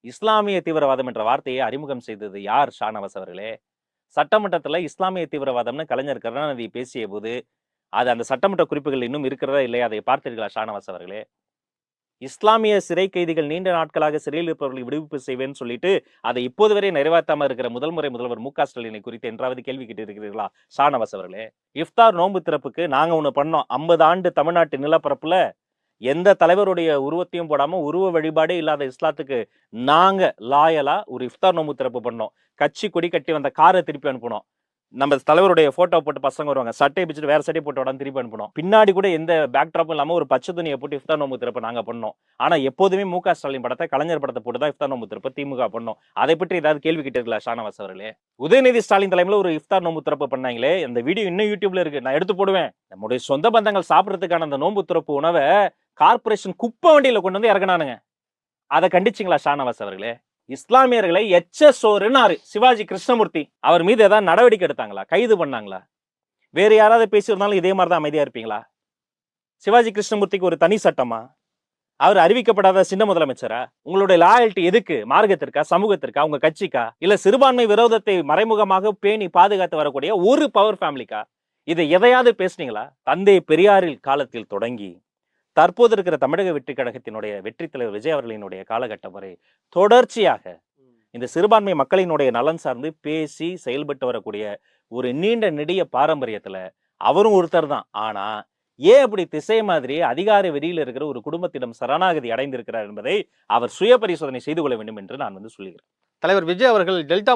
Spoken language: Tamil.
இஸ்லாமிய தீவிரவாதம் என்ற வார்த்தையை அறிமுகம் செய்தது யார் ஷானவாஸ் அவர்களே? சட்டமன்றத்துல இஸ்லாமிய தீவிரவாதம்னு கலைஞர் கருணாநிதி பேசிய போது, அது அந்த சட்டமன்ற குறிப்புகள் இன்னும் இருக்கிறதா இல்லையா? அதை பார்த்தீர்களா ஷானவாஸ் அவர்களே? இஸ்லாமிய சிறை கைதிகள் நீண்ட நாட்களாக சிறையில் இருப்பவர்களை விடுவிப்பு செய்வேன்னு சொல்லிட்டு, அதை இப்போது வரை நிறைவேற்றாம இருக்கிற முதல் முறை முதல்வர் மு.க. ஸ்டாலினை குறித்து என்றாவது கேள்வி கேட்டு இருக்கிறீர்களா ஷானவாஸ் அவர்களே? இஃப்தார் நோன்பு திறப்புக்கு நாங்க ஒண்ணு பண்ணோம். 50 ஆண்டு தமிழ்நாட்டு நிலப்பரப்புல எந்த தலைவருடைய உருவத்தையும் போடாம உருவ வழிபாடே இல்லாத இஸ்லாத்துக்கு நாங்க லாயலா ஒரு இஃப்தார் நோன்பு திறப்பு பண்ணோம். கட்சி கொடி கட்டி வந்த காரை திருப்பி அனுப்பணும். நம்ம தலைவருடைய போட்டோ போட்டு பசங்க வருவாங்க, சட்டையை பிடிச்சிட்டு வேற சட்டையை போட்டு உடனே திருப்பி அனுப்பணும். பின்னாடி கூட எந்த பேக் ட்ராப்பும் இல்லாம ஒரு பச்சை துணியை போட்டு இஃப்தார் நோன்பு திறப்பு நாங்க பண்ணோம். ஆனா எப்போதுமே மு.க. ஸ்டாலின் படத்தை, கலைஞர் படத்தை போட்டு தான் இஃப்தார் நோன்பு திறப்பு திமுக பண்ணோம். அதை பற்றி ஏதாவது கேள்வி கேட்டீர்களா ஷானவாஸ் அவர்களே? உதயநிதி ஸ்டாலின் தலைமையில ஒரு இஃப்தார் நோன்பு திறப்பு பண்ணாங்களே, அந்த வீடியோ இன்னும் யூடியூப்ல இருக்கு, நான் எடுத்து போடுவேன். நம்முடைய சொந்த பந்தங்கள் சாப்பிடறதுக்கான அந்த நோன்பு திறப்பு உணவை கார்பரேஷன் குப்பை வண்டியில கொண்டு வந்து இறக்குனானுங்க. அதை கண்டிச்சிங்களா ஷானவாஸ் அவர்களே? இஸ்லாமியர்களை எச்ச சோறுன்னாரு சிவாஜி கிருஷ்ணமூர்த்தி. அவர் மீது ஏதாவது நடவடிக்கை எடுத்தாங்களா? கைது பண்ணாங்களா? வேற யாராவது பேசியிருந்தாலும் இதே மாதிரி தான் அமைதியா இருப்பீங்களா? சிவாஜி கிருஷ்ணமூர்த்திக்கு ஒரு தனி சட்டமா? அவர் அறிவிக்கப்படாத சின்ன முதலமைச்சரா? உங்களுடைய லாயல்ட்டி எதுக்கு? மார்க்கத்திற்கா, சமூகத்திற்கா, உங்க கட்சிக்கா, இல்ல சிறுபான்மை விரோதத்தை மறைமுகமாக பேணி பாதுகாத்து வரக்கூடிய ஒரு பவர் ஃபேமிலிக்கா? இதை எதையாவது பேசுனீங்களா? தந்தை பெரியாரில் காலத்தில் தொடங்கி தற்போது இருக்கிற தமிழக வெற்றி கழகத்தினுடைய வெற்றி தலைவர் விஜய் அவர்களினுடைய காலகட்டம் வரை தொடர்ச்சியாக இந்த சிறுபான்மை மக்களினுடைய நலன் சார்ந்து பேசி செயல்பட்டு வரக்கூடிய ஒரு நீண்ட நெடிய பாரம்பரியத்துல அவரும் ஒருத்தர் தான். ஆனா ஏன் அப்படி திசை மாதிரி அதிகார வெறியில் இருக்கிற ஒரு குடும்பத்திடம் சரணாகதி அடைந்திருக்கிறார் என்பதை அவர் சுய பரிசோதனை செய்து கொள்ள வேண்டும் என்று நான் சொல்லுகிறேன். தலைவர் விஜய் அவர்கள் டெல்டா